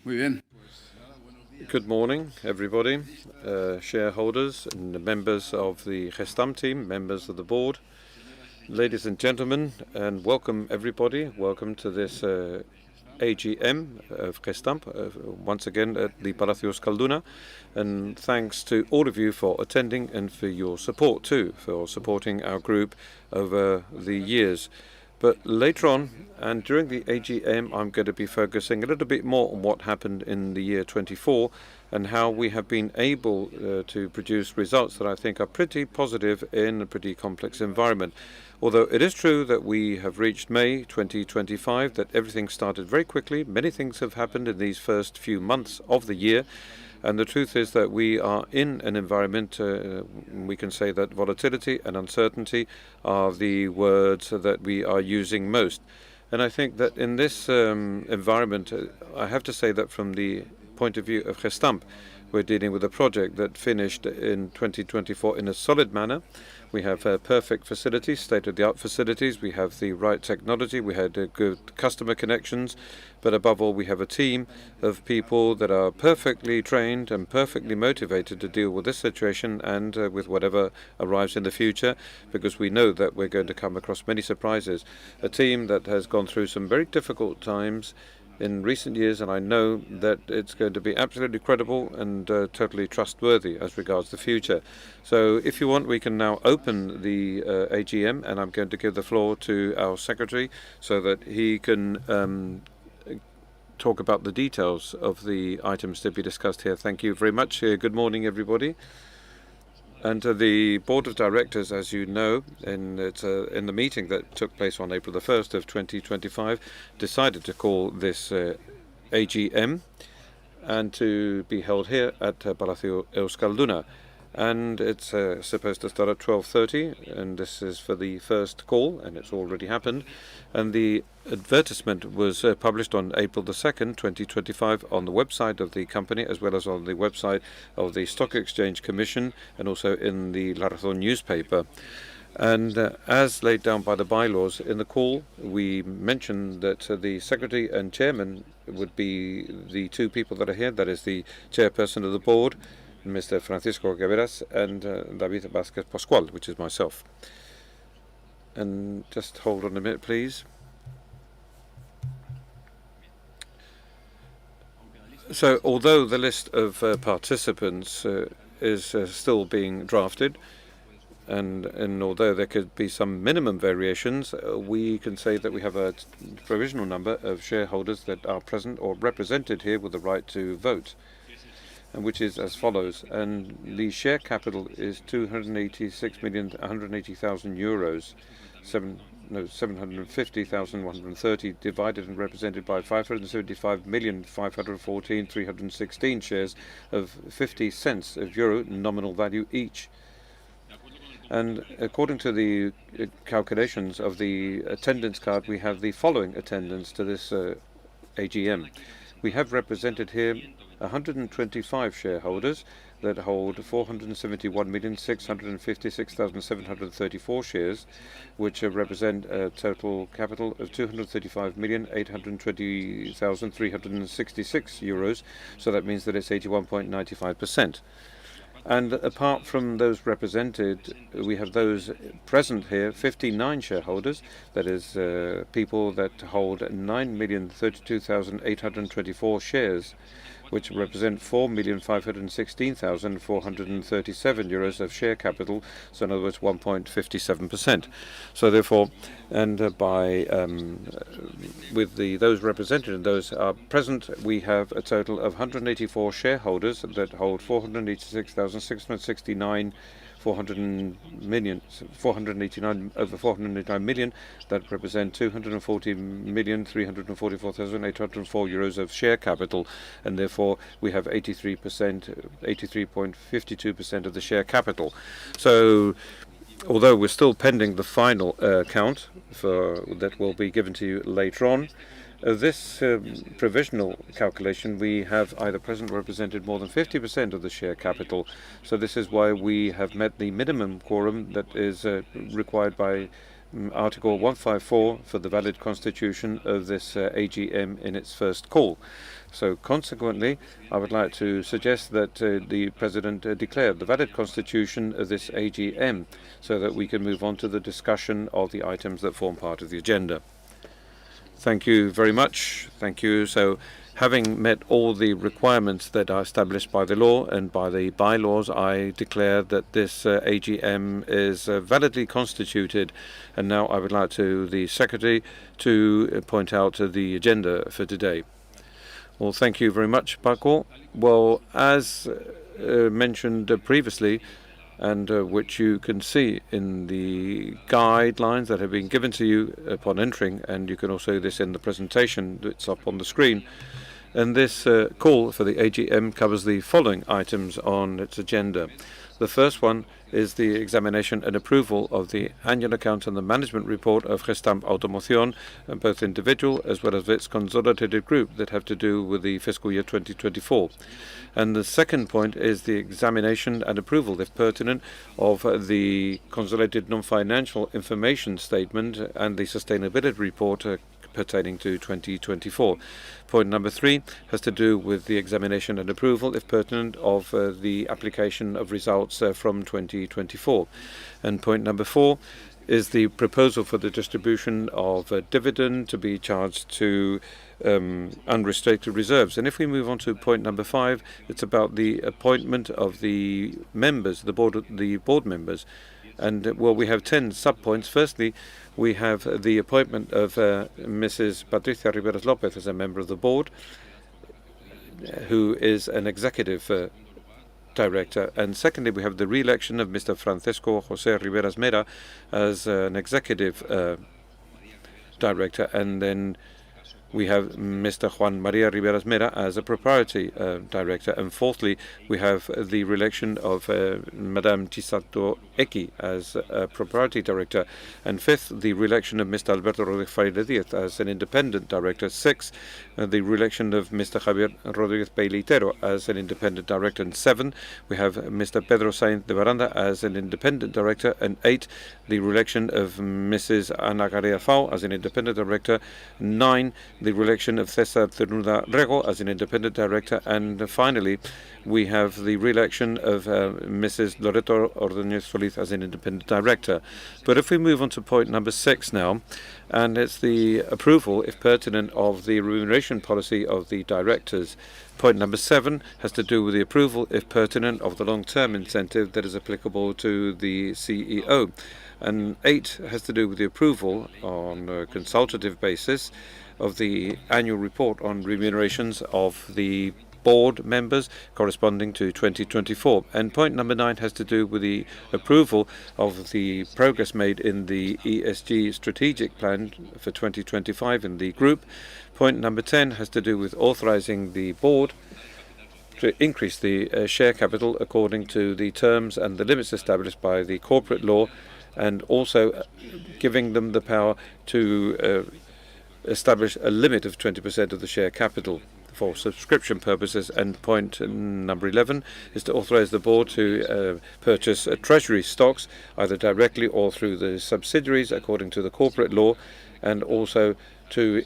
Muy bien. Good morning, everybody, shareholders and members of the Gestamp team, members of the board, ladies and gentlemen, and welcome everybody. Welcome to this AGM of Gestamp, once again at the Palacio Euskalduna. And thanks to all of you for attending and for your support too, for supporting our group over the years. But later on, and during the AGM, I'm going to be focusing a little bit more on what happened in the year 24 and how we have been able to produce results that I think are pretty positive in a pretty complex environment. Although it is true that we have reached May 2025, that everything started very quickly. Many things have happened in these first few months of the year. And the truth is that we are in an environment, we can say that volatility and uncertainty are the words that we are using most. And I think that in this environment, I have to say that from the point of view of Gestamp, we're dealing with a project that finished in 2024 in a solid manner. We have perfect facilities, state-of-the-art facilities. We have the right technology. We had good customer connections. But above all, we have a team of people that are perfectly trained and perfectly motivated to deal with this situation and with whatever arrives in the future, because we know that we're going to come across many surprises. A team that has gone through some very difficult times in recent years, and I know that it's going to be absolutely credible and totally trustworthy as regards the future. So if you want, we can now open the AGM, and I'm going to give the floor to our secretary so that he can talk about the details of the items to be discussed here. Thank you very much. Good morning, everybody. And the board of directors, as you know, in the meeting that took place on April the 1st of 2025, decided to call this AGM and to be held here at Palacio Euskalduna. And it's supposed to start at 12:30, and this is for the first call, and it's already happened. And the advertisement was published on April the 2nd, 2025, on the website of the company, as well as on the website of the Stock Exchange Commission, and also in the La Razón newspaper. And as laid down by the bylaws in the call, we mentioned that the secretary and chairman would be the two people that are here. That is the chairperson of the board, Mr. Francisco Gueveras, and David Vázquez Pascual, which is myself. And just hold on a minute, please. So, although the list of participants is still being drafted, and although there could be some minimum variations, we can say that we have a provisional number of shareholders that are present or represented here with the right to vote, and which is as follows. And the share capital is 286,180,000 euros, 750,130 divided and represented by 575,514,316 shares of 50 cents of euro nominal value each. And according to the calculations of the attendance card, we have the following attendance to this AGM. We have represented here 125 shareholders that hold 471,656,734 shares, which represent a total capital of 235,820,366 euros. So that means that it's 81.95%. And apart from those represented, we have those present here, 59 shareholders, that is people that hold 9,032,824 shares, which represent 4,516,437 euros of share capital, so in other words 1.57%. So therefore, and with those represented and those are present, we have a total of 184 shareholders that hold 489 million that represent 240,344,804 euros of share capital, and therefore we have 83.52% of the share capital. So, although we're still pending the final count that will be given to you later on, this provisional calculation, we have either present or represented more than 50% of the share capital. So this is why we have met the minimum quorum that is required by Article 154 for the valid constitution of this AGM in its first call. So consequently, I would like to suggest that the President declare the valid constitution of this AGM so that we can move on to the discussion of the items that form part of the agenda. Thank you very much. Thank you. So, having met all the requirements that are established by the law and by the bylaws, I declare that this AGM is validly constituted. And now I would like the Secretary to point out the agenda for today. Well, thank you very much, Paco. Well, as mentioned previously, and which you can see in the guidelines that have been given to you upon entering, and you can also see this in the presentation that's up on the screen. And this call for the AGM covers the following items on its agenda. The first one is the examination and approval of the annual accounts and the management report of Gestamp Automoción, both individual as well as its consolidated group that have to do with the fiscal year 2024. And the second point is the examination and approval, if pertinent, of the consolidated non-financial information statement and the sustainability report pertaining to 2024. Point number 3 has to do with the examination and approval, if pertinent, of the application of results from 2024. And point number 4 is the proposal for the distribution of a dividend to be charged to unrestricted reserves. And if we move on to point number 5, it's about the appointment of the members, the board members. And well, we have 10 subpoints. Firstly, we have the appointment of Mrs. Patricia Riveras López as a member of the board, who is an executive director. And secondly, we have the re-election of Mr. Francisco José Riveras Mera as an executive director. And then we have Mr. Juan María Riveras Mera as a proprietary director. And fourthly, we have the re-election of Madame Chisato Eki as a proprietary director. And fifth, the re-election of Mr. Alberto Rodríguez Faria Díaz as an independent director. Sixth, the re-election of Mr. Javier Rodríguez Peilitero as an independent director. And 7, we have Mr. Pedro Sainz de Baranda as an independent director. And 8, the re-election of Mrs. Ana Garea Fau as an independent director. 9, the re-election of César Cernuda Rego as an independent director. And finally, we have the re-election of Mrs. Loreto Ordóñez Solís as an independent director. But if we move on to point number 6 now, and it's the approval, if pertinent, of the remuneration policy of the directors. Point number 7 has to do with the approval, if pertinent, of the long-term incentive that is applicable to the CEO. And 8 has to do with the approval on a consultative basis of the annual report on remunerations of the board members corresponding to 2024. And point number 9 has to do with the approval of the progress made in the ESG strategic plan for 2025 in the group. Point number 10 has to do with authorizing the board to increase the share capital according to the terms and the limits established by the corporate law, and also giving them the power to establish a limit of 20% of the share capital for subscription purposes. And point number 11 is to authorize the board to purchase treasury stocks, either directly or through the subsidiaries according to the corporate law, and also to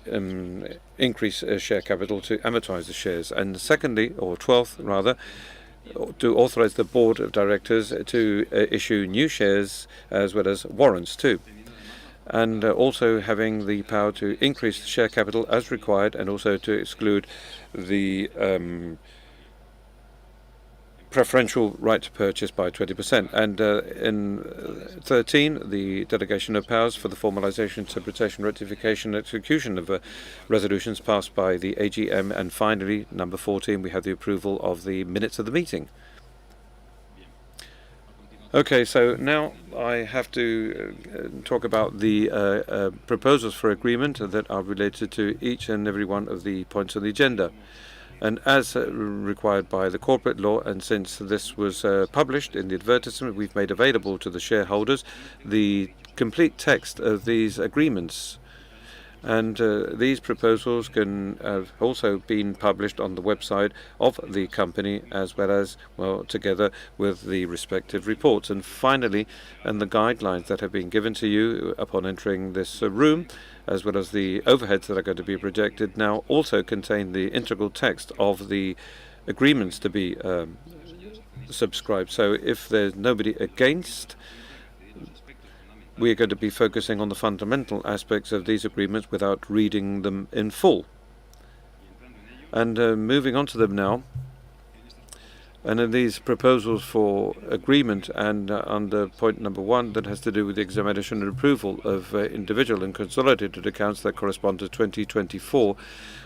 increase share capital to amortize the shares. And secondly, or 12th rather, to authorize the board of directors to issue new shares as well as warrants too. And also having the power to increase the share capital as required, and also to exclude the preferential right to purchase by 20%. And in 13, the delegation of powers for the formalization, interpretation, ratification, and execution of resolutions passed by the AGM. And finally, number 14, we have the approval of the minutes of the meeting. Okay, so now I have to talk about the proposals for agreement that are related to each and every one of the points on the agenda. And as required by the corporate law, and since this was published in the advertisement, we've made available to the shareholders the complete text of these agreements. And these proposals can have also been published on the website of the company, as well as, well, together with the respective reports. And finally, and the guidelines that have been given to you upon entering this room, as well as the overheads that are going to be projected now, also contain the integral text of the agreements to be subscribed. So if there's nobody against, we are going to be focusing on the fundamental aspects of these agreements without reading them in full. And moving on to them now, and in these proposals for agreement and under point number 1, that has to do with the examination and approval of individual and consolidated accounts that correspond to 2024,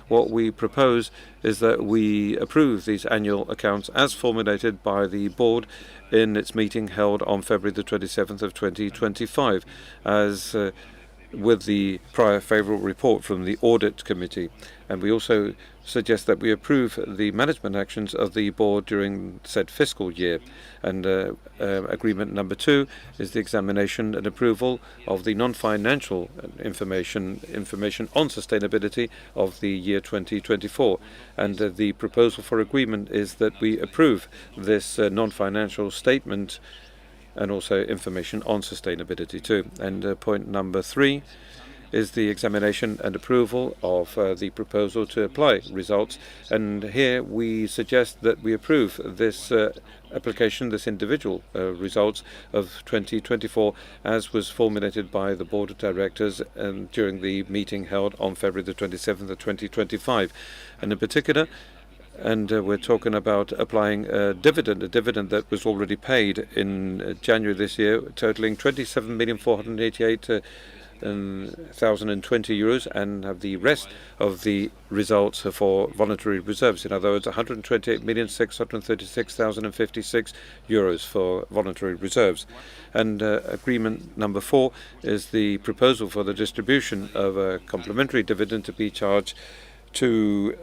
what we propose is that we approve these annual accounts as formulated by the board in its meeting held on February the 27th of 2025, as with the prior favourable report from the Audit Committee. And we also suggest that we approve the management actions of the board during said fiscal year. And agreement number 2 is the examination and approval of the non-financial information on sustainability of the year 2024. And the proposal for agreement is that we approve this non-financial statement and also information on sustainability too. And point number 3 is the examination and approval of the proposal to apply results. And here we suggest that we approve this application, this individual results of 2024, as was formulated by the Board of Directors during the meeting held on February the 27th of 2025. And in particular, and we're talking about applying a dividend that was already paid in January this year, totaling 27,488,020 euros, and have the rest of the results for voluntary reserves. In other words, 128,636,056 euros for voluntary reserves. And agreement number 4 is the proposal for the distribution of a complementary dividend to be charged to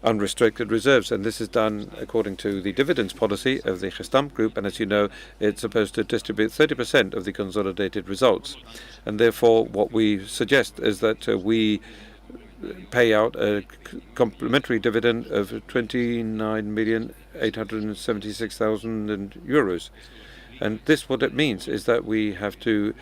unrestricted reserves, and this is done according to the dividends policy of the Gestamp Group, and as you know, it's supposed to distribute 30% of the consolidated results. And therefore, what we suggest is that we pay out a complementary dividend of 29,876,000 euros. And this, what it means is that we have to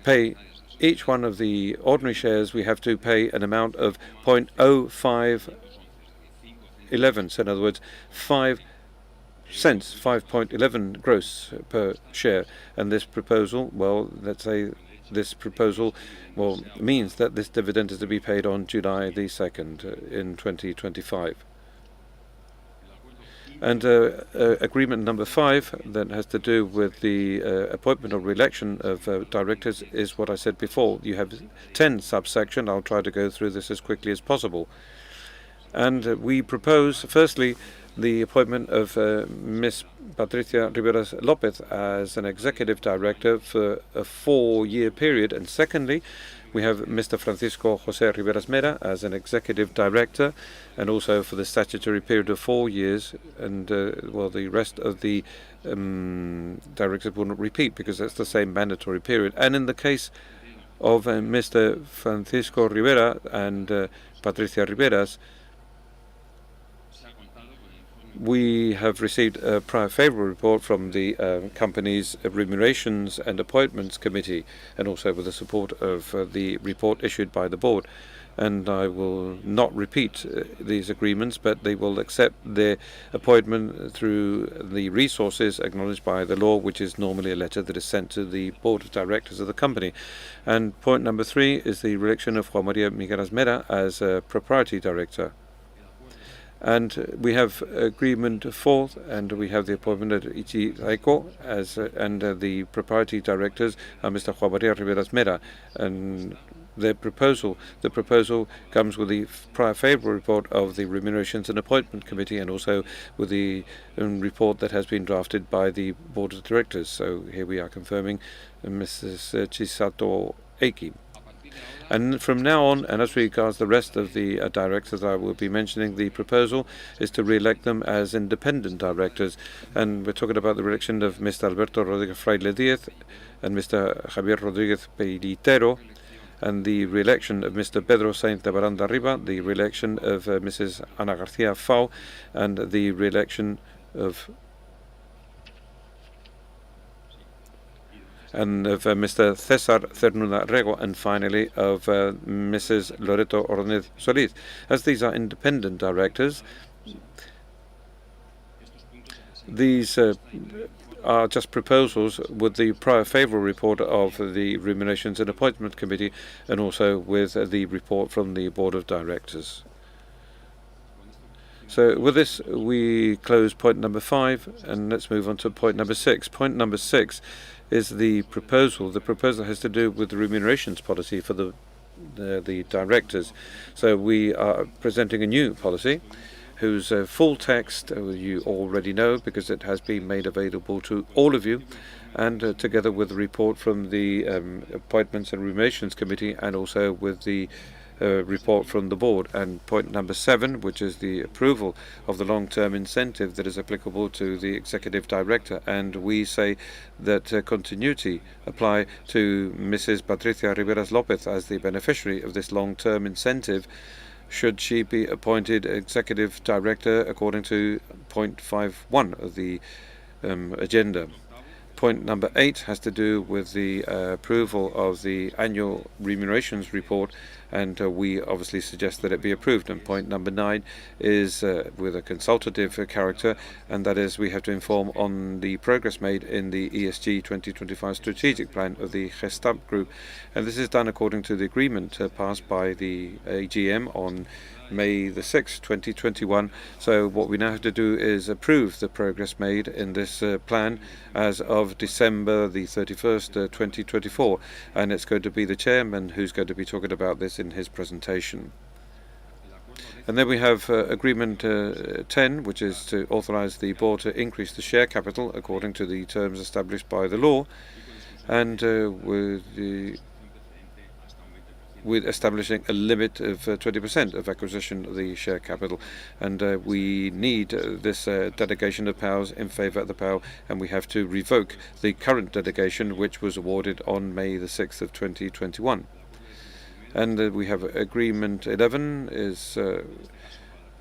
pay each one of the ordinary shares, we have to pay an amount of 0.0511. So in other words, 5 cents, 5.11 gross per share. And this proposal, well, let's say this proposal, well, means that this dividend is to be paid on July the 2nd in 2025. And agreement number 5, that has to do with the appointment or re-election of directors, is what I said before. You have 10 subsections. I'll try to go through this as quickly as possible. And we propose, firstly, the appointment of Ms. Patricia Riberas Lopez as an executive director for a 4-year period. And secondly, we have Mr. Francisco José Riberas Mera as an executive director, and also for the statutory period of 4 years. And well, the rest of the directors will not repeat because that's the same mandatory period. And in the case of Mr. Francisco Rivera and Patricia Riberas, we have received a prior favourable report from the company's Remunerations and Appointments Committee, and also with the support of the report issued by the board. And I will not repeat these agreements, but they will accept their appointment through the resources acknowledged by the law, which is normally a letter that is sent to the board of directors of the company. And point number 3 is the re-election of Juan María Miguelas Mera as a proprietary director. And we have agreement 4th, and we have the appointment of Ichi Raiko as and the proprietary directors are Mr. Juan María Riberas Mera. And the proposal comes with the prior favourable report of the Remunerations and Appointment Committee, and also with the report that has been drafted by the Board of Directors. So here we are confirming Mrs. Chisato Eiki. And from now on, and as regards the rest of the directors I will be mentioning, the proposal is to re-elect them as independent directors. And we're talking about the re-election of Mr. Alberto Rodríguez Fraile Díez and Mr. Javier Rodríguez Peritero, and the re-election of Mr. Pedro Sainz de Baranda Riba, the re-election of Mrs. Ana García Fau, and the re-election of Mr. César Cernuda Rego, and finally of Mrs. Loreto Ornez Solís. As these are independent directors, these are just proposals with the prior favourable report of the Remunerations and Appointment Committee, and also with the report from the Board of Directors. So with this, we close point number 5, and let's move on to point number 6. Point number 6 is the proposal. The proposal has to do with the remunerations policy for the directors. So we are presenting a new policy whose full text you already know because it has been made available to all of you, and together with the report from the Appointments and Remunerations Committee, and also with the report from the board. And point number 7, which is the approval of the long-term incentive that is applicable to the executive director, and we say that continuity apply to Mrs. Patricia Riveras Lopez as the beneficiary of this long-term incentive, should she be appointed executive director according to point 5.1 of the agenda. Point number 8 has to do with the approval of the annual remunerations report, and we obviously suggest that it be approved. And point number 9 is with a consultative character, and that is we have to inform on the progress made in the ESG 2025 strategic plan of the Gestamp group. And this is done according to the agreement passed by the AGM on May the 6th, 2021. So what we now have to do is approve the progress made in this plan as of December the 31st, 2024. And it's going to be the chairman who's going to be talking about this in his presentation. And then we have agreement 10, which is to authorize the board to increase the share capital according to the terms established by the law, and with establishing a limit of 20% of acquisition of the share capital. And we need this delegation of powers in favour of the power, and we have to revoke the current delegation which was awarded on May the 6th of 2021. And we have agreement 11 is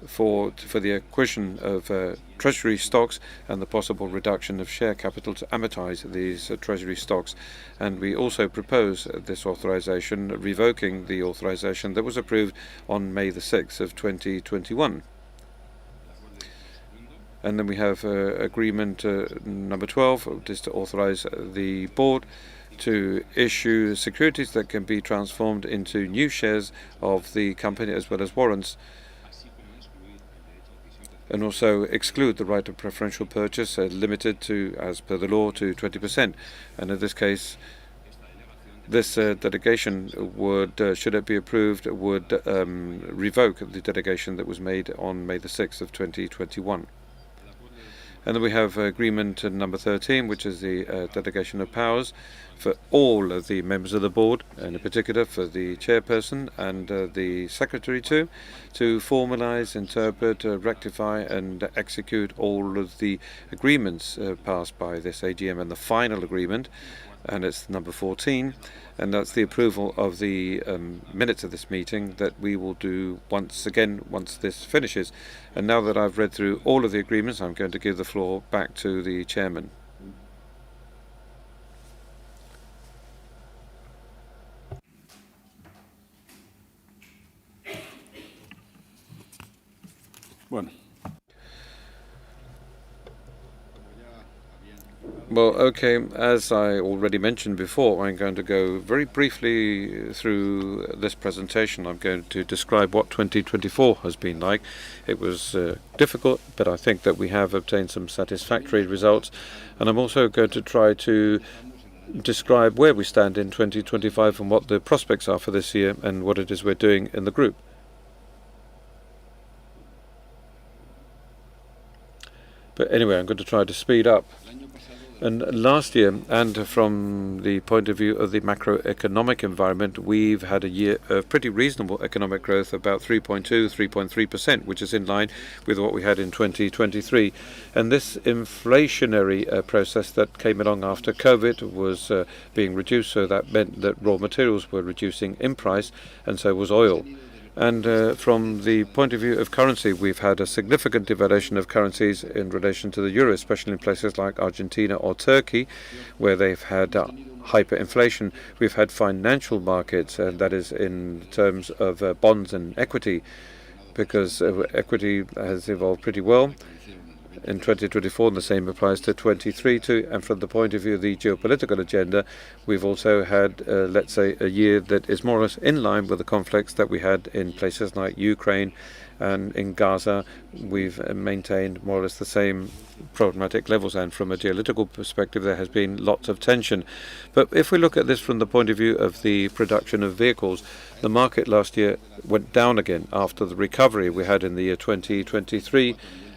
for the acquisition of treasury stocks and the possible reduction of share capital to amortize these treasury stocks. And we also propose this authorization, revoking the authorization that was approved on May the 6th of 2021. And then we have agreement number 12, which is to authorize the board to issue securities that can be transformed into new shares of the company as well as warrants, and also exclude the right of preferential purchase limited to, as per the law, to 20%. And in this case, this delegation would, should it be approved, would revoke the delegation that was made on May the 6th of 2021. And then we have agreement number 13, which is the delegation of powers for all of the members of the board, and in particular for the chairperson and the secretary to formalize, interpret, rectify and execute all of the agreements passed by this AGM. And the final agreement, and it's number 14, and that's the approval of the minutes of this meeting that we will do once again once this finishes. And now that I've read through all of the agreements, I'm going to give the floor back to the chairman. Well, okay, as I already mentioned before, I'm going to go very briefly through this presentation. I'm going to describe what 2024 has been like. It was difficult, but I think that we have obtained some satisfactory results. And I'm also going to try to describe where we stand in 2025 and what the prospects are for this year and what it is we're doing in the group. But anyway, I'm going to try to speed up. And last year, and from the point of view of the macroeconomic environment, we've had a year of pretty reasonable economic growth, about 3.2, 3.3%, which is in line with what we had in 2023. And this inflationary process that came along after COVID was being reduced, so that meant that raw materials were reducing in price, and so was oil. And from the point of view of currency, we've had a significant devaluation of currencies in relation to the euro, especially in places like Argentina or Turkey, where they've had hyperinflation. We've had financial markets, and that is in terms of bonds and equity, because equity has evolved pretty well in 2024, and the same applies to 23 too. And from the point of view of the geopolitical agenda, we've also had, let's say, a year that is more or less in line with the conflicts that we had in places like Ukraine and in Gaza. We've maintained more or less the same problematic levels, and from a geopolitical perspective, there has been lots of tension. But if we look at this from the point of view of the production of vehicles, the market last year went down again after the recovery we had in the year 2023.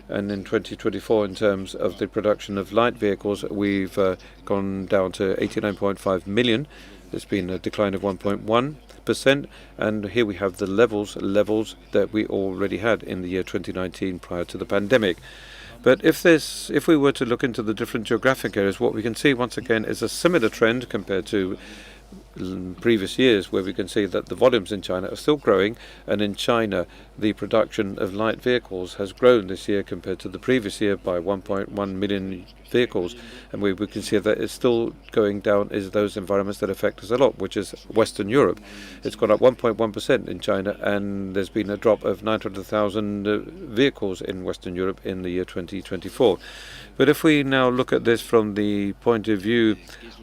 And in 2024, in terms of the production of light vehicles, we've gone down to 89.5 million. There's been a decline of 1.1%. And here we have the levels that we already had in the year 2019 prior to the pandemic. But if we were to look into the different geographic areas, what we can see once again is a similar trend compared to previous years, where we can see that the volumes in China are still growing, and in China the production of light vehicles has grown this year compared to the previous year by 1.1 million vehicles. And we can see that it's still going down is those environments that affect us a lot, which is Western Europe. It's gone up 1.1% in China, and there's been a drop of 900,000 vehicles in Western Europe in the year 2024. But if we now look at this from the point of view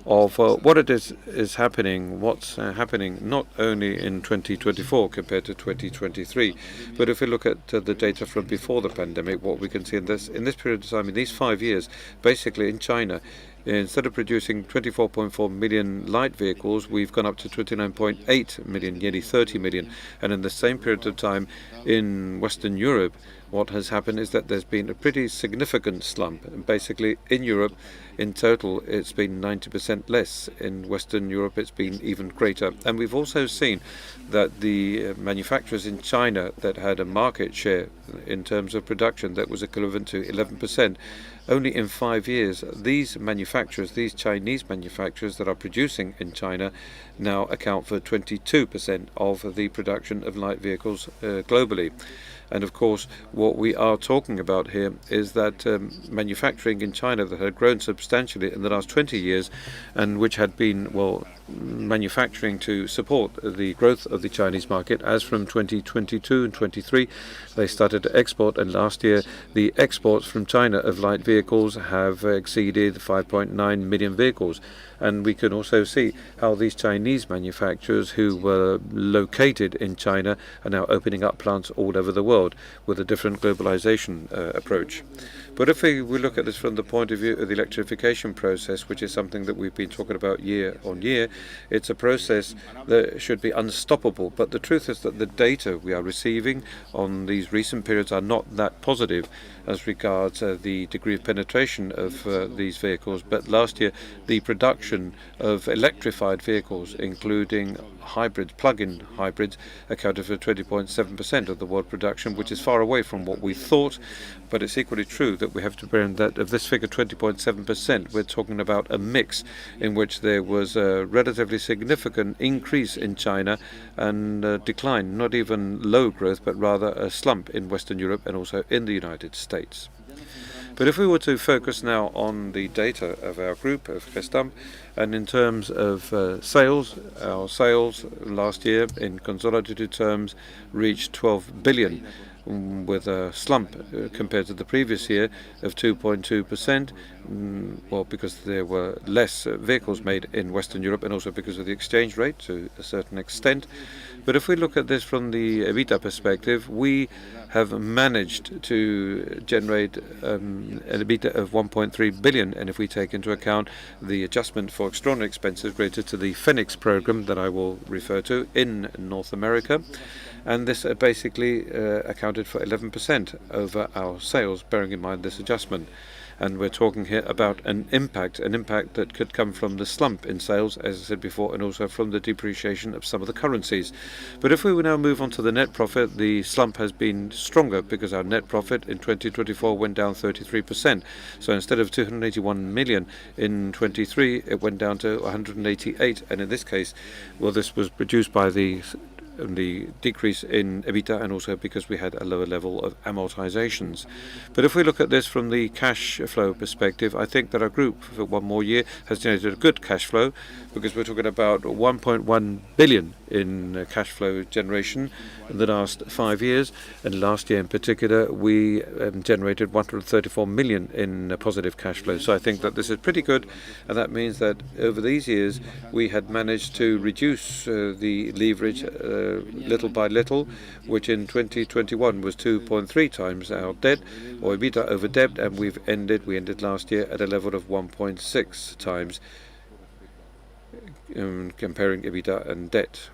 of what it is happening, what's happening not only in 2024 compared to 2023, but if we look at the data from before the pandemic, what we can see in this period of time, in these 5 years, basically in China, instead of producing 24.4 million light vehicles, we've gone up to 29.8 million, nearly 30 million. And in the same period of time in Western Europe, what has happened is that there's been a pretty significant slump. And basically, in Europe, in total, it's been 90% less. In Western Europe, it's been even greater. And we've also seen that the manufacturers in China that had a market share in terms of production that was equivalent to 11%, only in 5 years, these manufacturers, these Chinese manufacturers that are producing in China, now account for 22% of the production of light vehicles globally. And of course, what we are talking about here is that manufacturing in China that had grown substantially in the last 20 years, and which had been, manufacturing to support the growth of the Chinese market. As from 2022 and 23, they started to export, and last year the exports from China of light vehicles have exceeded 5.9 million vehicles. And we can also see how these Chinese manufacturers who were located in China are now opening up plants all over the world with a different globalization approach. But if we look at this from the point of view of the electrification process, which is something that we've been talking about year on year, it's a process that should be unstoppable. But the truth is that the data we are receiving on these recent periods are not that positive as regards the degree of penetration of these vehicles. But last year, the production of electrified vehicles, including hybrids, plug-in hybrids, accounted for 20.7% of the world production, which is far away from what we thought. But it's equally true that we have to bear in that of this figure, 20.7%, we're talking about a mix in which there was a relatively significant increase in China and decline, not even low growth, but rather a slump in Western Europe and also in the United States. But if we were to focus now on the data of our group, of Gestamp, and in terms of sales, our sales last year in consolidated terms reached 12 billion, with a slump compared to the previous year of 2.2%, because there were less vehicles made in Western Europe and also because of the exchange rate to a certain extent. But if we look at this from the EBITDA perspective, we have managed to generate an EBITDA of 1.3 billion, and if we take into account the adjustment for extraordinary expenses related to the Phoenix program that I will refer to in North America, and this basically accounted for 11% over our sales, bearing in mind this adjustment. And we're talking here about an impact that could come from the slump in sales, as I said before, and also from the depreciation of some of the currencies. But if we will now move on to the net profit, the slump has been stronger because our net profit in 2024 went down 33%. So instead of 281 million in 23, it went down to 188. And in this case, well, this was produced by the decrease in EBITDA and also because we had a lower level of amortizations. But if we look at this from the cash flow perspective, I think that our group for one more year has generated a good cash flow because we're talking about 1.1 billion in cash flow generation in the last 5 years. And last year in particular, we generated 134 million in positive cash flow. So I think that this is pretty good. And that means that over these years, we had managed to reduce the leverage little by little, which in 2021 was 2.3 times our debt or EBITDA over debt, and we ended last year at a level of 1.6 times comparing EBITDA and debt.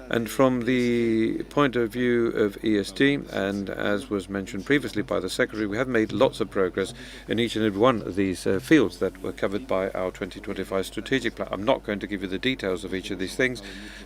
And from the point of view of ESG, and as was mentioned previously by the Secretary, we have made lots of progress in each and every one of these fields that were covered by our 2025 strategic plan. I'm not going to give you the details of each of these things,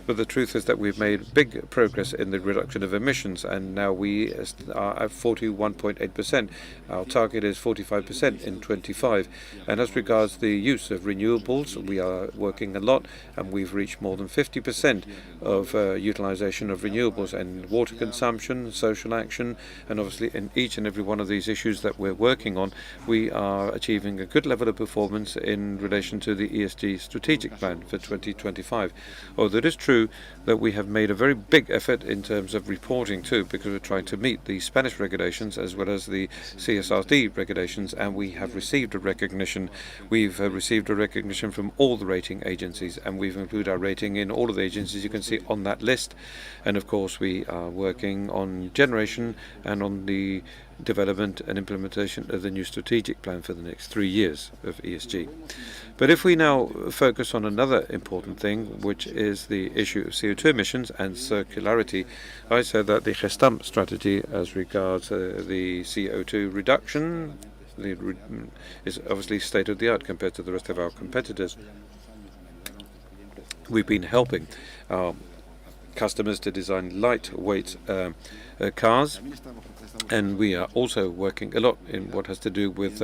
but the truth is that we've made big progress in the reduction of emissions, and now we are at 41.8%. Our target is 45% in 25. And as regards the use of renewables, we are working a lot, and we've reached more than 50% of utilization of renewables and water consumption, social action, and obviously in each and every one of these issues that we're working on, we are achieving a good level of performance in relation to the ESG strategic plan for 2025. Although it is true that we have made a very big effort in terms of reporting too, because we're trying to meet the Spanish regulations as well as the CSRD regulations, and we have received a recognition. We've received a recognition from all the rating agencies, and we've included our rating in all of the agencies you can see on that list. And of course, we are working on generation and on the development and implementation of the new strategic plan for the next 3 years of ESG. But if we now focus on another important thing, which is the issue of CO2 emissions and circularity, I said that the Gestamp strategy as regards the CO2 reduction is obviously state-of-the-art compared to the rest of our competitors. We've been helping our customers to design lightweight cars, and we are also working a lot in what has to do with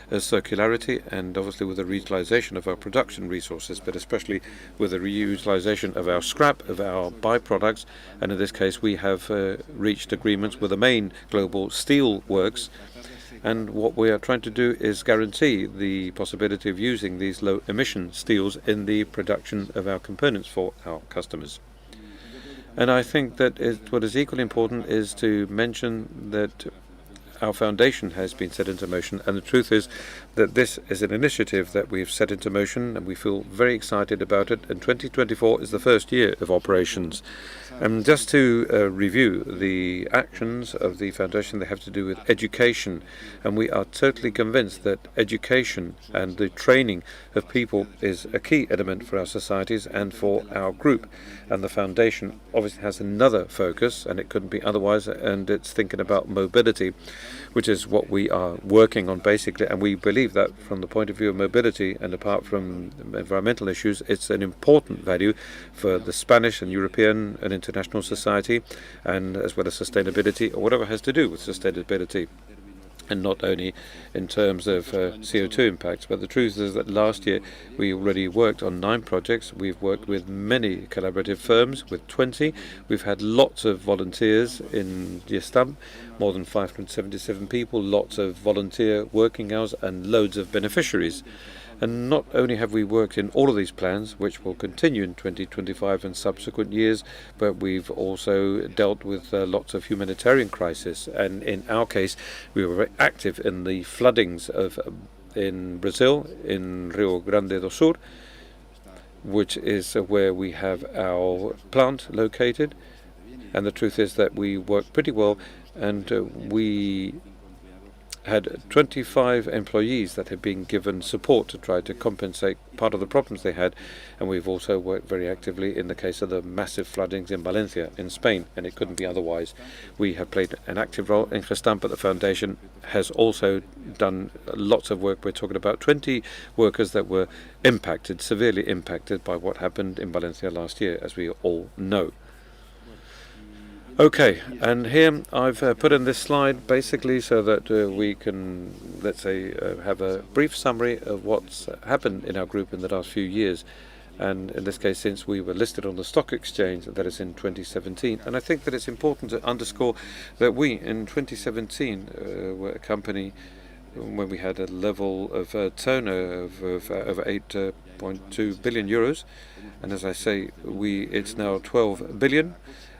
circularity and obviously with the reutilization of our production resources, but especially with the reutilization of our scrap, of our byproducts. And in this case, we have reached agreements with the main global steel works. And what we are trying to do is guarantee the possibility of using these low-emission steels in the production of our components for our customers. And I think that what is equally important is to mention that our foundation has been set into motion, and the truth is that this is an initiative that we've set into motion and we feel very excited about it, and 2024 is the first year of operations. And just to review the actions of the foundation, they have to do with education, and we are totally convinced that education and the training of people is a key element for our societies and for our group. And the foundation obviously has another focus, and it couldn't be otherwise, and it's thinking about mobility, which is what we are working on basically. And we believe that from the point of view of mobility and apart from environmental issues, it's an important value for the Spanish and European and international society, and as well as sustainability or whatever has to do with sustainability. And not only in terms of CO2 impacts, but the truth is that last year we already worked on 9 projects. We've worked with many collaborative firms, with 20. We've had lots of volunteers in Gestamp, more than 577 people, lots of volunteer working hours and loads of beneficiaries. And not only have we worked in all of these plans, which will continue in 2025 and subsequent years, but we've also dealt with lots of humanitarian crises. And in our case, we were very active in the floodings in Brazil, in Rio Grande do Sul, which is where we have our plant located. And the truth is that we work pretty well, and we had 25 employees that had been given support to try to compensate part of the problems they had, and we've also worked very actively in the case of the massive floodings in Valencia in Spain, and it couldn't be otherwise. We have played an active role in Gestamp, but the foundation has also done lots of work. We're talking about 20 workers that were impacted, severely impacted by what happened in Valencia last year, as we all know. Okay, and here I've put in this slide basically so that we can, let's say, have a brief summary of what's happened in our group in the last few years. And in this case, since we were listed on the stock exchange, that is in 2017. And I think that it's important to underscore that we, in 2017, were a company when we had a level of turnover of over 8.2 billion euros. And as I say, it's now 12 billion.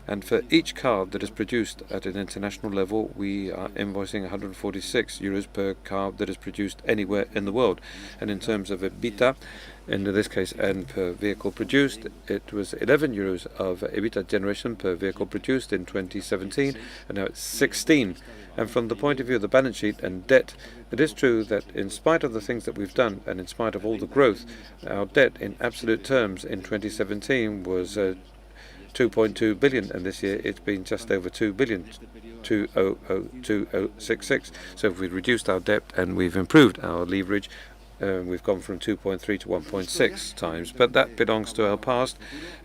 And for each car that is produced at an international level, we are invoicing 146 euros per car that is produced anywhere in the world. And in terms of EBITDA, in this case, and per vehicle produced, it was 11 euros of EBITDA generation per vehicle produced in 2017, and now it's 16. And from the point of view of the balance sheet and debt, it is true that in spite of the things that we've done, and in spite of all the growth, our debt in absolute terms in 2017 was 2.2 billion, and this year it's been just over 2 billion, 2002066. So if we've reduced our debt and we've improved our leverage, we've gone from 2.3 to 1.6 times. But that belongs to our past,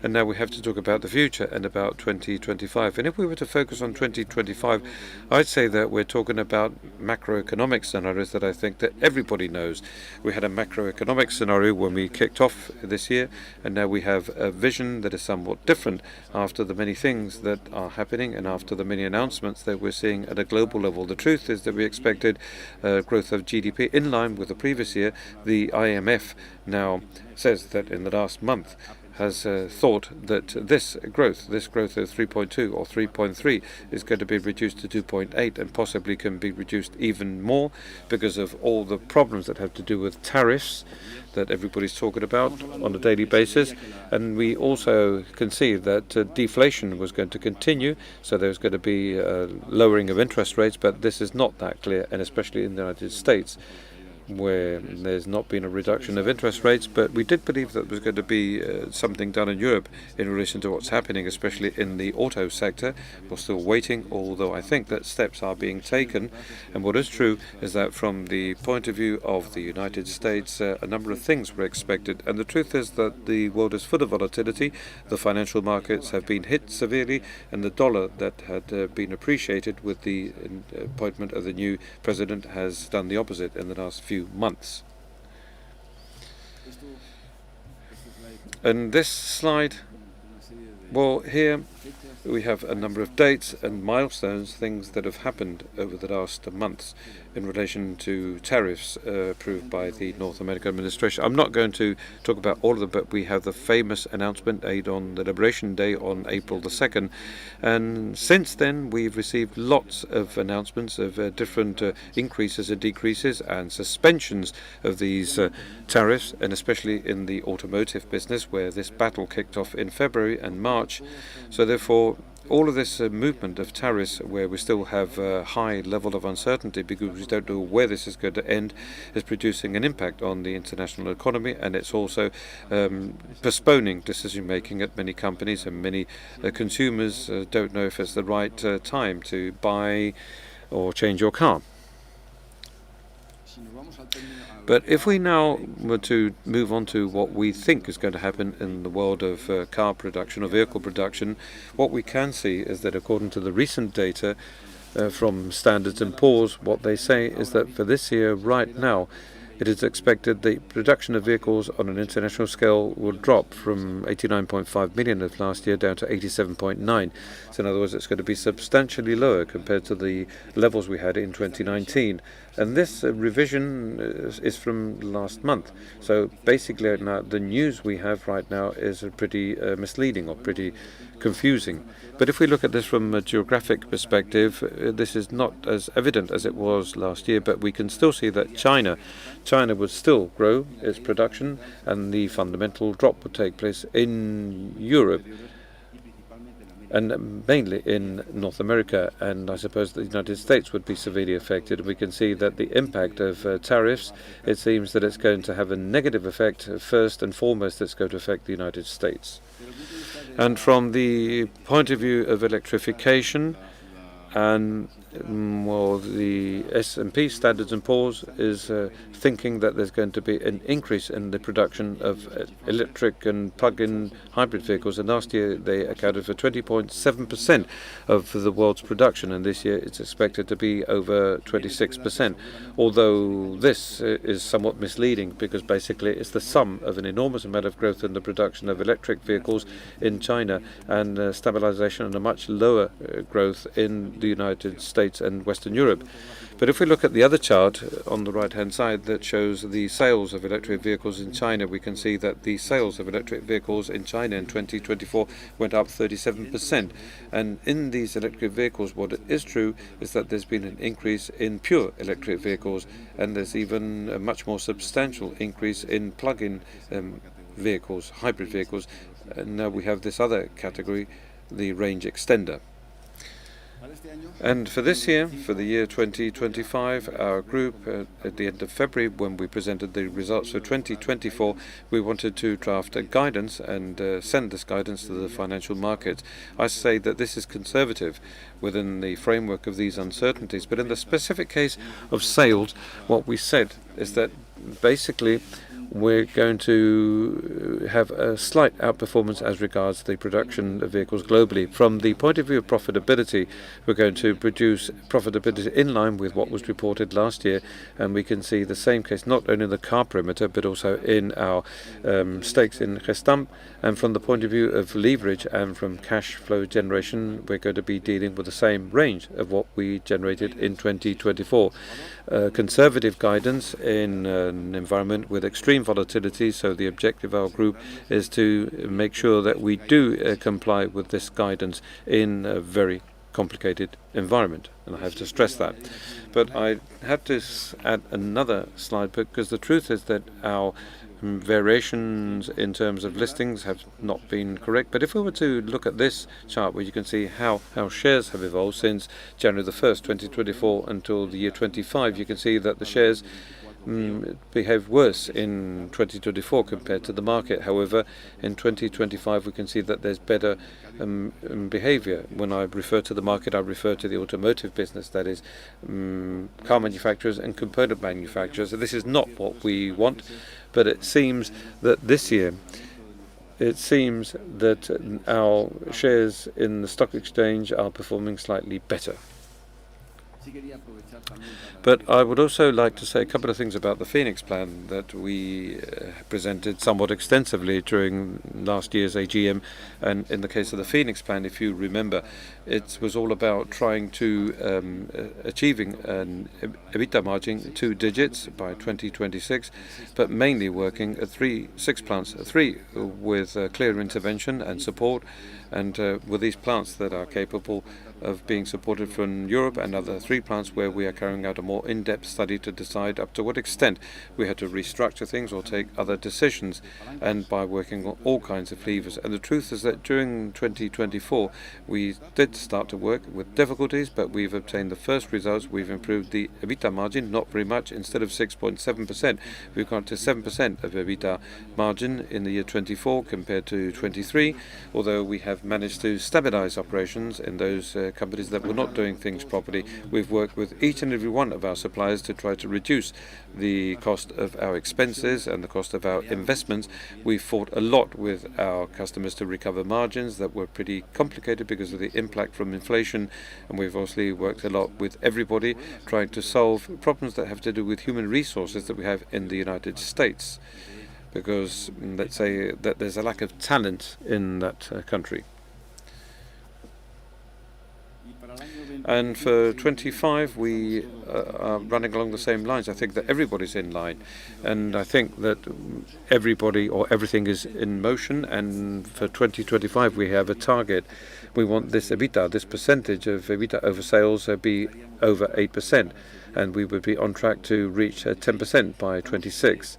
and now we have to talk about the future and about 2025. And if we were to focus on 2025, I'd say that we're talking about macroeconomic scenarios that I think that everybody knows. We had a macroeconomic scenario when we kicked off this year, and now we have a vision that is somewhat different after the many things that are happening and after the many announcements that we're seeing at a global level. The truth is that we expected growth of GDP in line with the previous year. The IMF now says that in the last month has thought that this growth of 3.2 or 3.3 is going to be reduced to 2.8 and possibly can be reduced even more because of all the problems that have to do with tariffs that everybody's talking about on a daily basis. And we also can see that deflation was going to continue, so there's going to be lowering of interest rates, but this is not that clear, and especially in the United States, where there's not been a reduction of interest rates, but we did believe that there was going to be something done in Europe in relation to what's happening, especially in the auto sector. We're still waiting, although I think that steps are being taken. And what is true is that from the point of view of the United States, a number of things were expected. And the truth is that the world is full of volatility. The financial markets have been hit severely, and the dollar that had been appreciated with the appointment of the new president has done the opposite in the last few months. And this slide, well, here we have a number of dates and milestones, things that have happened over the last months in relation to tariffs approved by the North American administration. I'm not going to talk about all of them, but we have the famous announcement made on the Liberation Day on April the 2nd. And since then, we've received lots of announcements of different increases and decreases and suspensions of these tariffs, and especially in the automotive business, where this battle kicked off in February and March. So therefore, all of this movement of tariffs, where we still have a high level of uncertainty because we don't know where this is going to end, is producing an impact on the international economy, and it's also postponing decision making at many companies, and many consumers don't know if it's the right time to buy or change your car. But if we now were to move on to what we think is going to happen in the world of car production or vehicle production, what we can see is that according to the recent data from Standards & Poor's, what they say is that for this year, right now, it is expected the production of vehicles on an international scale will drop from 89.5 million of last year down to 87.9. So in other words, it's going to be substantially lower compared to the levels we had in 2019. And this revision is from last month. So basically now the news we have right now is pretty misleading or pretty confusing. But if we look at this from a geographic perspective, this is not as evident as it was last year, but we can still see that China would still grow its production, and the fundamental drop would take place in Europe. and mainly in North America, and I suppose the United States would be severely affected. We can see that the impact of tariffs, it seems that it's going to have a negative effect. First and foremost, it's going to affect the United States. And from the point of view of electrification, and well, the S&P Standards & Poor's is thinking that there's going to be an increase in the production of electric and plug-in hybrid vehicles. And last year they accounted for 20.7% of the world's production, and this year it's expected to be over 26%. Although this is somewhat misleading, because basically it's the sum of an enormous amount of growth in the production of electric vehicles in China and stabilization and a much lower growth in the United States and Western Europe. But if we look at the other chart on the right-hand side that shows the sales of electric vehicles in China, we can see that the sales of electric vehicles in China in 2024 went up 37%. And in these electric vehicles, what is true is that there's been an increase in pure electric vehicles, and there's even a much more substantial increase in plug-in vehicles, hybrid vehicles. And now we have this other category, the range extender. And for this year, for the year 2025, our group, at the end of February, when we presented the results for 2024, we wanted to draft a guidance and send this guidance to the financial markets. I say that this is conservative within the framework of these uncertainties. But in the specific case of sales, what we said is that basically we're going to have a slight outperformance as regards the production of vehicles globally. From the point of view of profitability, we're going to produce profitability in line with what was reported last year, and we can see the same case not only in the car perimeter but also in our stakes in Gestamp. And from the point of view of leverage and from cash flow generation, we're going to be dealing with the same range of what we generated in 2024. Conservative guidance in an environment with extreme volatility, so the objective of our group is to make sure that we do comply with this guidance in a very complicated environment, and I have to stress that. But I have to add another slide, because the truth is that our variations in terms of listings have not been correct. But if we were to look at this chart, where you can see how shares have evolved since January the 1st, 2024 until the year 25, you can see that the shares behave worse in 2024 compared to the market. However, in 2025 we can see that there's better behavior. When I refer to the market, I refer to the automotive business, that is car manufacturers and component manufacturers. So this is not what we want, but it seems that this year our shares in the stock exchange are performing slightly better. But I would also like to say a couple of things about the Phoenix Plan that we presented somewhat extensively during last year's AGM. And in the case of the Phoenix Plan, if you remember, it was all about trying to achieving an EBITDA margin 2 digits by 2026, but mainly working at 6 plants, 3 with clear intervention and support, and with these plants that are capable of being supported from Europe, and other 3 plants where we are carrying out a more in-depth study to decide up to what extent we had to restructure things or take other decisions, and by working on all kinds of levers. And the truth is that during 2024 we did start to work with difficulties, but we've obtained the first results. We've improved the EBITDA margin, not very much. Instead of 6.7%, we've gone to 7% of EBITDA margin in the year 24 compared to 23, although we have managed to stabilize operations in those companies that were not doing things properly. We've worked with each and every one of our suppliers to try to reduce the cost of our expenses and the cost of our investments. We fought a lot with our customers to recover margins that were pretty complicated because of the impact from inflation, and we've obviously worked a lot with everybody trying to solve problems that have to do with human resources that we have in the United States, because let's say that there's a lack of talent in that country. And for 25, we are running along the same lines. I think that everybody's in line, and I think that everybody or everything is in motion. And for 2025, we have a target. We want this EBITDA, this percentage of EBITDA over sales, be over 8%. and we would be on track to reach 10% by 26.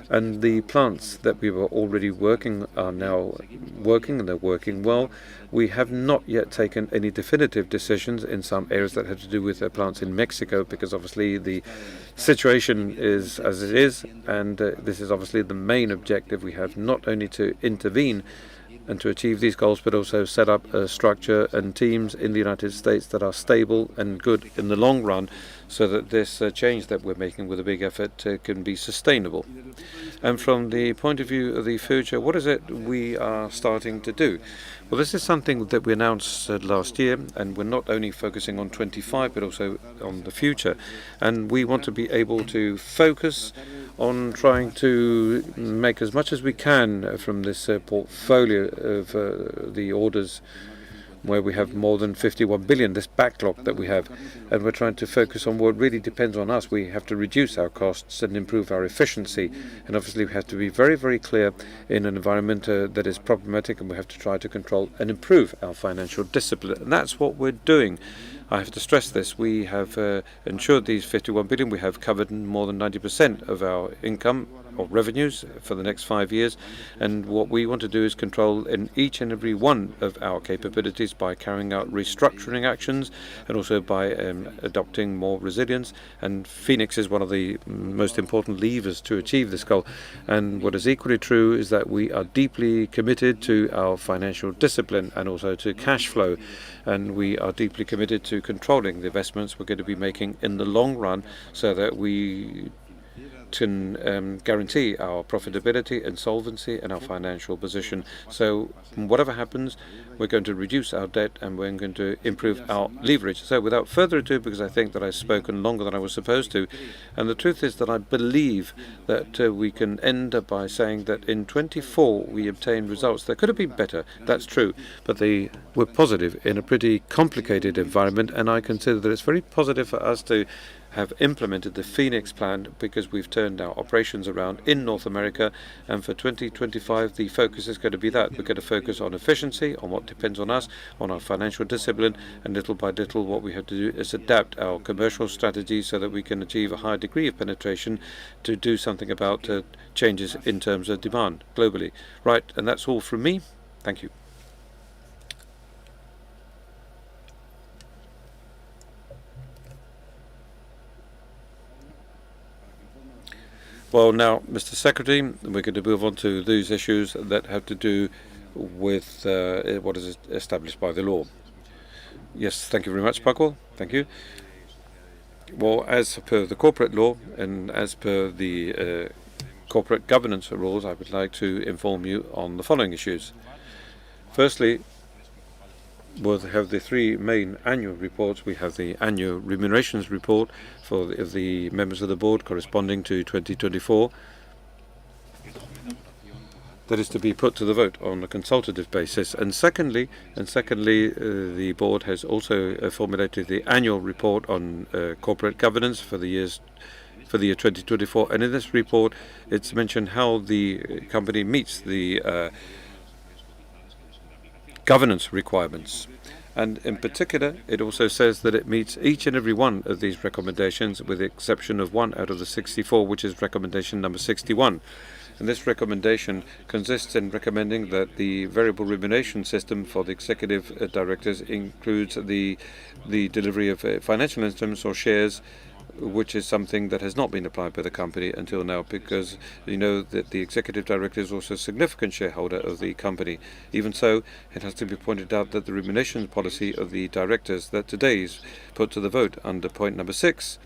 And the plants that we were already working are now working, and they're working well. We have not yet taken any definitive decisions in some areas that have to do with plants in Mexico, because obviously the situation is as it is, and this is obviously the main objective. We have not only to intervene and to achieve these goals, but also set up a structure and teams in the United States that are stable and good in the long run, so that this change that we're making with a big effort can be sustainable. And from the point of view of the future, what is it we are starting to do? Well, this is something that we announced last year, and we're not only focusing on 25, but also on the future. And we want to be able to focus on trying to make as much as we can from this portfolio of the orders, where we have more than 51 billion, this backlog that we have, and we're trying to focus on what really depends on us. We have to reduce our costs and improve our efficiency, and obviously we have to be very, very clear in an environment that is problematic, and we have to try to control and improve our financial discipline, and that's what we're doing. I have to stress this. We have ensured these 51 billion. We have covered more than 90% of our income or revenues for the next 5 years. And what we want to do is control in each and every one of our capabilities by carrying out restructuring actions, and also by adopting more resilience. And Phoenix is one of the most important levers to achieve this goal. And what is equally true is that we are deeply committed to our financial discipline and also to cash flow. And we are deeply committed to controlling the investments we're going to be making in the long run, so that we can guarantee our profitability and solvency and our financial position. So whatever happens, we're going to reduce our debt and we're going to improve our leverage. So without further ado, because I think that I've spoken longer than I was supposed to, and the truth is that I believe that we can end up by saying that in 24 we obtained results that could have been better. That's true, but they were positive in a pretty complicated environment, and I consider that it's very positive for us to have implemented the Phoenix plan, because we've turned our operations around in North America, and for 2025 the focus is going to be that. We're going to focus on efficiency, on what depends on us, on our financial discipline, and little by little what we have to do is adapt our commercial strategy so that we can achieve a higher degree of penetration to do something about changes in terms of demand globally. Right, and that's all from me. Thank you. Well, now, Mr. Secretary, we're going to move on to those issues that have to do with what is established by the law. Yes, thank you very much, Paco. Thank you. Well, as per the corporate law and as per the corporate governance rules, I would like to inform you on the following issues. Firstly, we'll have the three main annual reports. We have the annual remunerations report for the members of the board corresponding to 2024. That is to be put to the vote on a consultative basis. And secondly, the board has also formulated the annual report on corporate governance for the year 2024. And in this report, it's mentioned how the company meets the governance requirements. And in particular, it also says that it meets each and every one of these recommendations, with the exception of one out of the 64, which is recommendation number 61. And this recommendation consists in recommending that the variable remuneration system for the executive directors includes the delivery of financial instruments or shares, which is something that has not been applied by the company until now, because you know that the executive director is also a significant shareholder of the company. Even so, it has to be pointed out that the remuneration policy of the directors that today is put to the vote under point number 6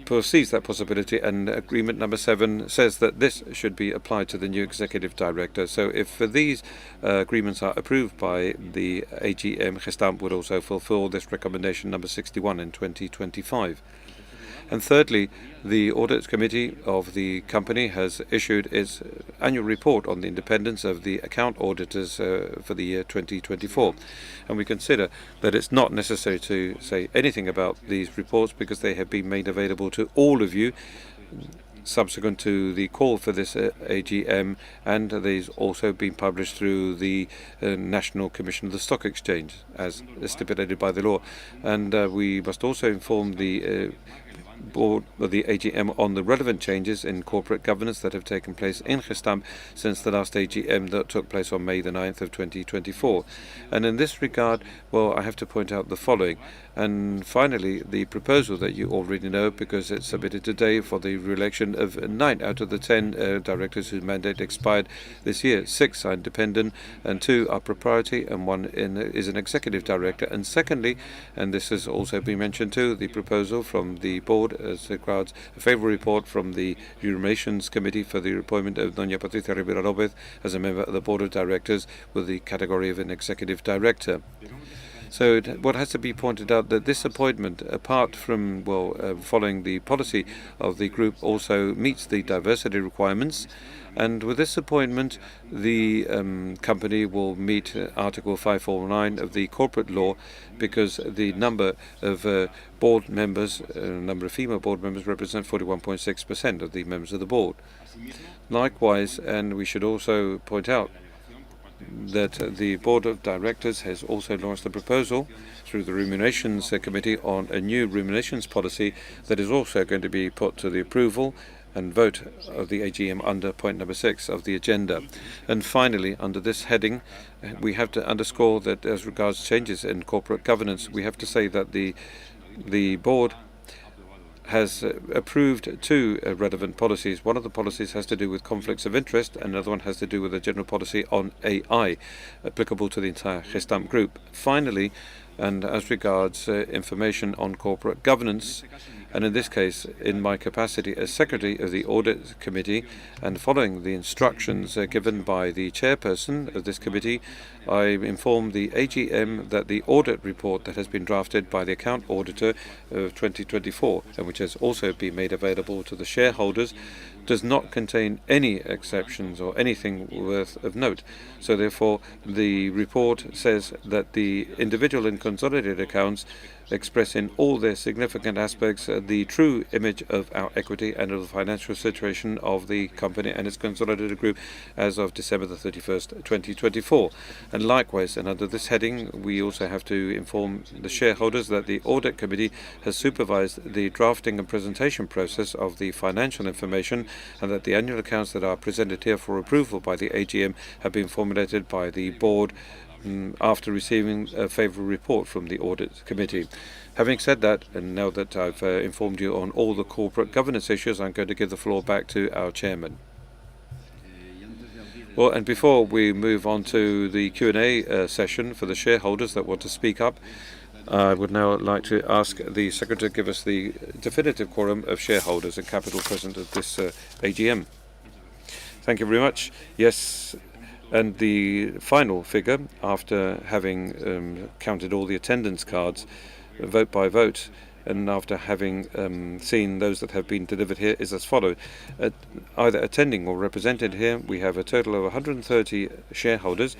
perceives that possibility, and agreement number 7 says that this should be applied to the new executive director. So if these agreements are approved by the AGM, Gestamp would also fulfill this recommendation number 61 in 2025. And thirdly, the Audit Committee of the company has issued its annual report on the independence of the account auditors for the year 2024. And we consider that it's not necessary to say anything about these reports, because they have been made available to all of you subsequent to the call for this AGM, and these also been published through the National Commission of the Stock Exchange, as stipulated by the law. And we must also inform the board of the AGM on the relevant changes in corporate governance that have taken place in Gestamp since the last AGM that took place on May the 9th of 2024. And in this regard, well, I have to point out the following. And finally, the proposal that you already know, because it's submitted today for the re-election of 9 out of the 10 directors whose mandate expired this year. 6 are independent, and 2 are proprietary, and 1 is an executive director. And secondly, and this has also been mentioned too, the proposal from the board as regards a favourable report from the Remunerations Committee for the appointment of Doña Patricia Rivera López as a member of the board of directors with the category of an executive director. So what has to be pointed out that this appointment, apart from following the policy of the group, also meets the diversity requirements. And with this appointment, the company will meet Article 549 of the corporate law, because the number of board members, number of female board members, represent 41.6% of the members of the board. Likewise, and we should also point out that the Board of Directors has also launched a proposal through the Remunerations Committee on a new remunerations policy that is also going to be put to the approval and vote of the AGM under point number 6 of the agenda. And finally, under this heading, we have to underscore that as regards changes in corporate governance, we have to say that the board has approved 2 relevant policies. One of the policies has to do with conflicts of interest, and another one has to do with a general policy on AI applicable to the entire Gestamp group. Finally, and as regards information on corporate governance, and in this case, in my capacity as Secretary of the Audit Committee, and following the instructions given by the chairperson of this committee, I informed the AGM that the audit report that has been drafted by the account auditor of 2024, and which has also been made available to the shareholders, does not contain any exceptions or anything worth of note. So therefore, the report says that the individual and consolidated accounts express in all their significant aspects the true image of our equity and of the financial situation of the company and its consolidated group as of December the 31st, 2024. And likewise, and under this heading, we also have to inform the shareholders that the Audit Committee has supervised the drafting and presentation process of the financial information, and that the annual accounts that are presented here for approval by the AGM have been formulated by the board after receiving a favourable report from the Audit Committee. Having said that, and now that I've informed you on all the corporate governance issues, I'm going to give the floor back to our chairman. Well, and before we move on to the Q&A session for the shareholders that want to speak up, I would now like to ask the Secretary to give us the definitive quorum of shareholders and capital present at this AGM. Thank you very much. Yes. And the final figure, after having counted all the attendance cards, vote by vote, and after having seen those that have been delivered here, is as follows. Either attending or represented here, we have a total of 130 shareholders,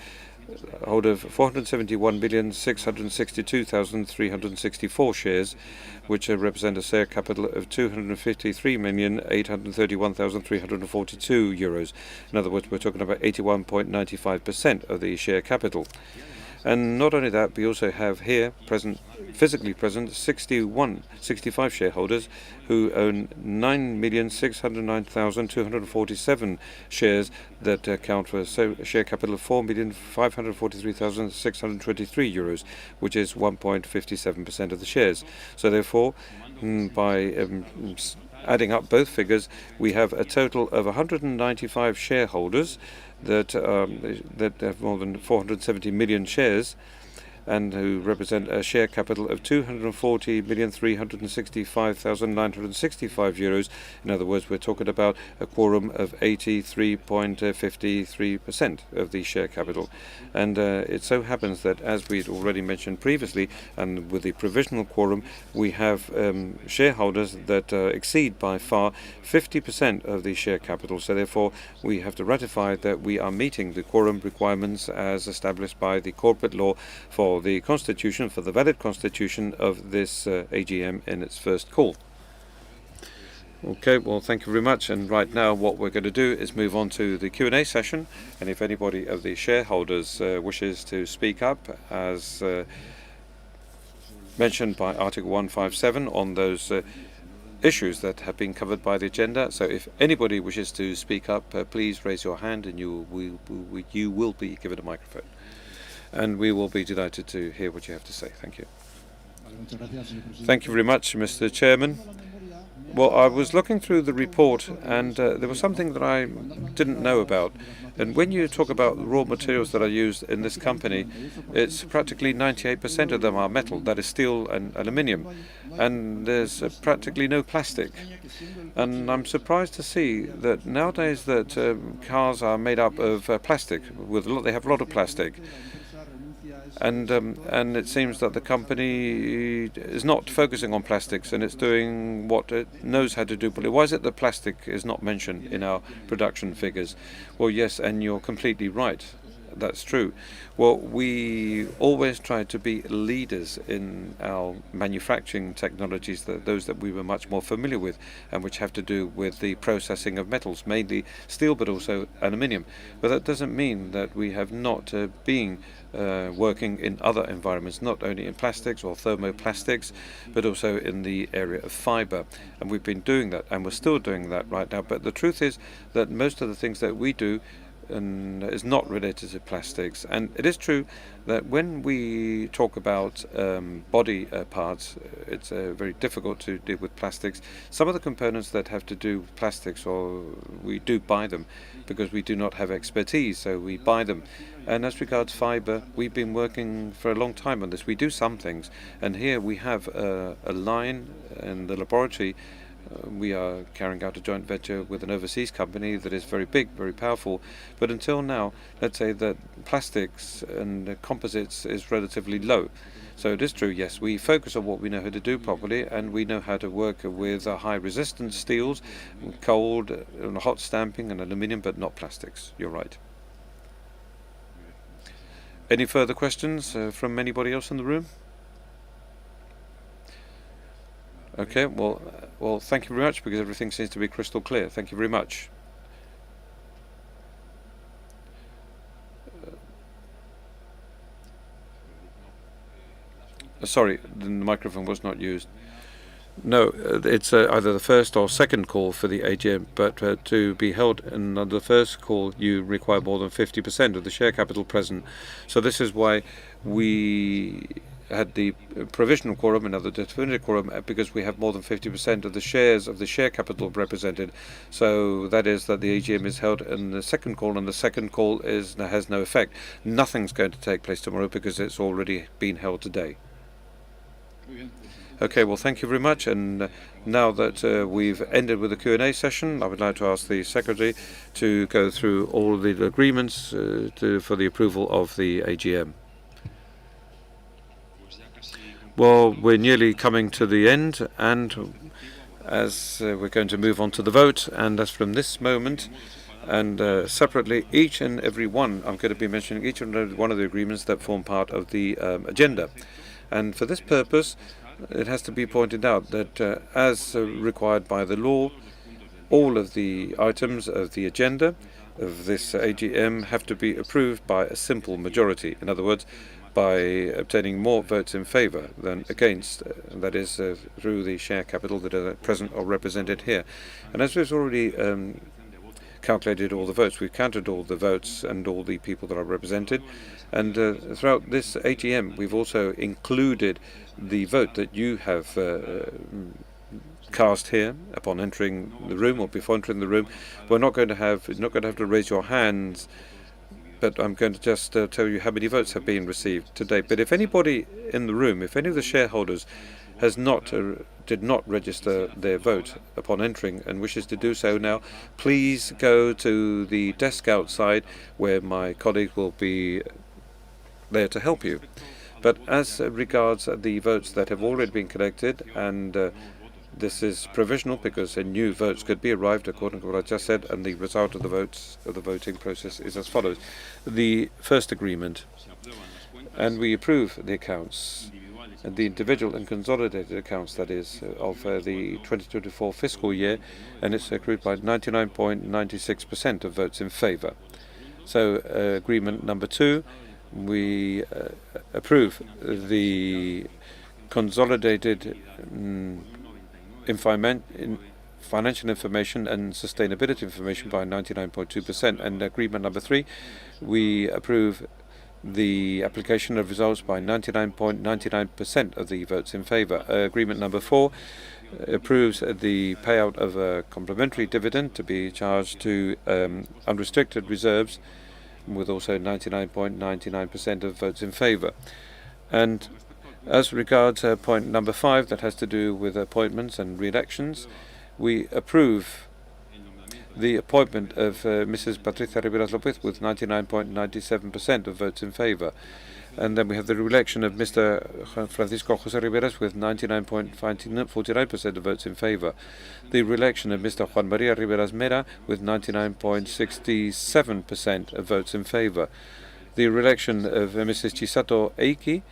hold of 471,662,364 shares, which represent a share capital of 253,831,342 euros. In other words, we're talking about 81.95% of the share capital. And not only that, we also have here physically present 65 shareholders who own 9,609,247 shares that account for a share capital of 4,543,623 euros, which is 1.57% of the shares. So therefore, by adding up both figures, we have a total of 195 shareholders that have more than 470 million shares, and who represent a share capital of 240,365,965 euros. In other words, we're talking about a quorum of 83.53% of the share capital. And it so happens that, as we'd already mentioned previously, and with the provisional quorum, we have shareholders that exceed by far 50% of the share capital. So therefore, we have to ratify that we are meeting the quorum requirements as established by the corporate law for the constitution, for the valid constitution of this AGM in its first call. Okay, well, thank you very much. And right now, what we're going to do is move on to the Q&A session. And if anybody of the shareholders wishes to speak up, as mentioned by Article 157 on those issues that have been covered by the agenda. So if anybody wishes to speak up, please raise your hand and you will be given a microphone. And we will be delighted to hear what you have to say. Thank you. Thank you very much, Mr. Chairman. Well, I was looking through the report and there was something that I didn't know about. And when you talk about raw materials that are used in this company, it's practically 98% of them are metal, that is steel and aluminium. And there's practically no plastic. And I'm surprised to see that nowadays that cars are made up of plastic. They have a lot of plastic. And it seems that the company is not focusing on plastics and it's doing what it knows how to do. But why is it that plastic is not mentioned in our production figures? Well, yes, and you're completely right. That's true. Well, we always try to be leaders in our manufacturing technologies, those that we were much more familiar with, and which have to do with the processing of metals, mainly steel, but also aluminium. But that doesn't mean that we have not been working in other environments, not only in plastics or thermoplastics, but also in the area of fiber. And we've been doing that, and we're still doing that right now. But the truth is that most of the things that we do is not related to plastics. And it is true that when we talk about body parts, it's very difficult to deal with plastics. Some of the components that have to do with plastics, or we do buy them because we do not have expertise, so we buy them. And as regards fiber, we've been working for a long time on this. We do some things, and here we have a line in the laboratory. We are carrying out a joint venture with an overseas company that is very big, very powerful. But until now, let's say that plastics and composites is relatively low. So it is true, yes, we focus on what we know how to do properly, and we know how to work with high resistance steels, cold and hot stamping and aluminium, but not plastics. You're right. Any further questions from anybody else in the room? Okay, well, thank you very much, because everything seems to be crystal clear. Thank you very much. Sorry, the microphone was not used. No, it's either the first or second call for the AGM, but to be held in the first call, you require more than 50% of the share capital present. So this is why we had the provisional quorum, another definitive quorum, because we have more than 50% of the shares of the share capital represented. So that is that the AGM is held in the second call, and the second call has no effect. Nothing's going to take place tomorrow because it's already been held today. Okay, well, thank you very much. And now that we've ended with the Q&A session, I would like to ask the Secretary to go through all the agreements for the approval of the AGM. Well, we're nearly coming to the end, and as we're going to move on to the vote, and as from this moment, and separately, each and every one, I'm going to be mentioning each and every one of the agreements that form part of the agenda. And for this purpose, it has to be pointed out that as required by the law, all of the items of the agenda of this AGM have to be approved by a simple majority. In other words, by obtaining more votes in favour than against, that is through the share capital that are present or represented here. And as we've already calculated all the votes, we've counted all the votes and all the people that are represented, and throughout this AGM we've also included the vote that you have cast here upon entering the room or before entering the room. You're not going to have to raise your hands, but I'm going to just tell you how many votes have been received today. But if anybody in the room, if any of the shareholders did not register their vote upon entering and wishes to do so now, please go to the desk outside where my colleague will be there to help you. But as regards the votes that have already been collected, and this is provisional because new votes could be arrived according to what I just said, and the result of the voting process is as follows. The first agreement, and we approve the accounts the individual and consolidated accounts, that is, of the 2024 fiscal year, and it's approved by 99.96% of votes in favor. So, agreement number 2, we approve the consolidated financial information and sustainability information by 99.2%. And agreement number 3, we approve the application of results by 99.99% of the votes in favor. Agreement number 4 approves the payout of a complementary dividend to be charged to unrestricted reserves, with also 99.99% of votes in favor. And as regards point number 5, that has to do with appointments and re-elections, we approve the appointment of Mrs. Patricia Riberas Lopez with 99.97% of votes in favor. And then we have the re-election of Mr. Francisco José Riberas with 99.49% of votes in favor. The re-election of Mr. Juan María Riberas Mera with 99.67% of votes in favor. The re-election of Mrs. Chisato Eiki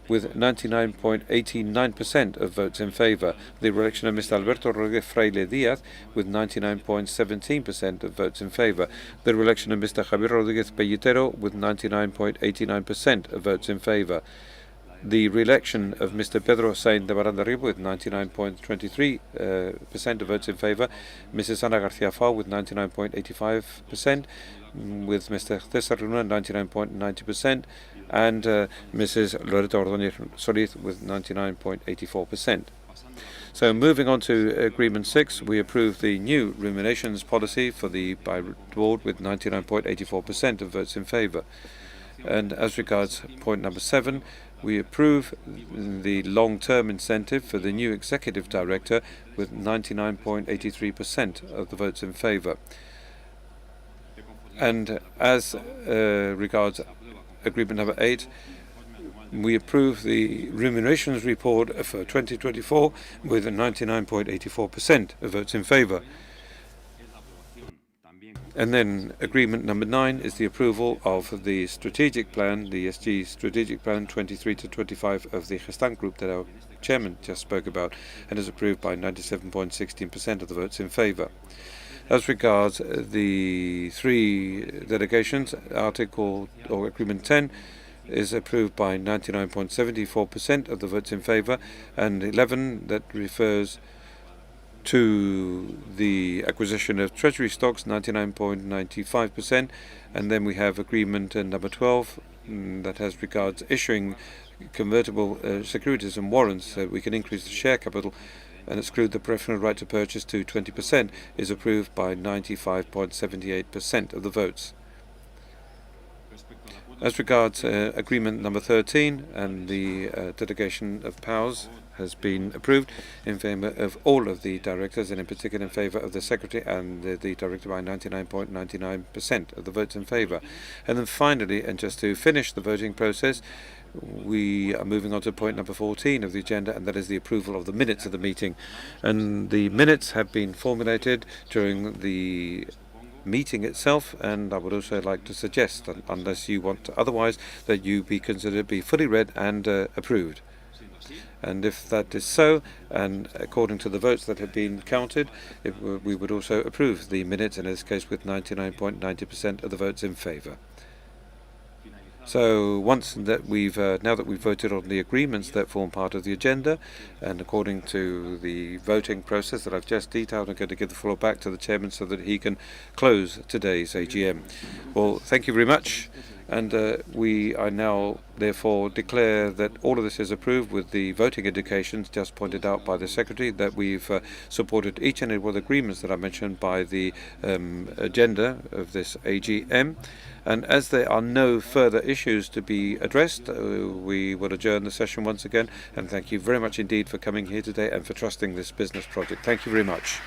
with 99.89% of votes in favor. The re-election of Mr. Alberto Rodríguez Fraile Díaz with 99.17% of votes in favor. The re-election of Mr. Javier Rodríguez Pellitero with 99.89% of votes in favor. The re-election of Mr. Pedro Sainz de Barandarriba with 99.23% of votes in favor. Mrs. Ana García Fau with 99.85%. With Mr. César Luna 99.90%, and Mrs. Loreta Ordóñez Solís with 99.84%. So moving on to Agreement 6, we approve the new remunerations policy for the board with 99.84% of votes in favor. And as regards point number 7, we approve the long-term incentive for the new executive director with 99.83% of the votes in favor. And as regards agreement number 8, we approve the remunerations report for 2024 with 99.84% of votes in favor. And then agreement number 9 is the approval of the strategic plan, the ESG strategic plan 23 to 25 of the Gestamp group that our chairman just spoke about, and is approved by 97.16% of the votes in favor. As regards the 3 delegations, Article or Agreement 10 is approved by 99.74% of the votes in favor, and 11 that refers to the acquisition of treasury stocks, 99.95%, and then we have agreement number 12 that has regards issuing convertible securities and warrants so we can increase the share capital and exclude the preferential right to purchase to 20%, is approved by 95.78% of the votes. As regards agreement number 13, and the delegation of powers has been approved in favour of all of the directors, and in particular in favour of the secretary and the director by 99.99% of the votes in favour. And then finally, and just to finish the voting process, we are moving on to point number 14 of the agenda, and that is the approval of the minutes of the meeting. And the minutes have been formulated during the meeting itself, and I would also like to suggest that, unless you want otherwise, that you be considered to be fully read and approved. And if that is so, and according to the votes that have been counted, we would also approve the minutes, in this case with 99.90% of the votes in favour. So once that now that we've voted on the agreements that form part of the agenda, and according to the voting process that I've just detailed, I'm going to give the floor back to the chairman so that he can close today's AGM. Well, thank you very much. And I now therefore declare that all of this is approved with the voting indications just pointed out by the Secretary, that we've supported each and every one of the agreements that I mentioned by the agenda of this AGM. And as there are no further issues to be addressed, we will adjourn the session once again. And thank you very much indeed for coming here today and for trusting this business project. Thank you very much.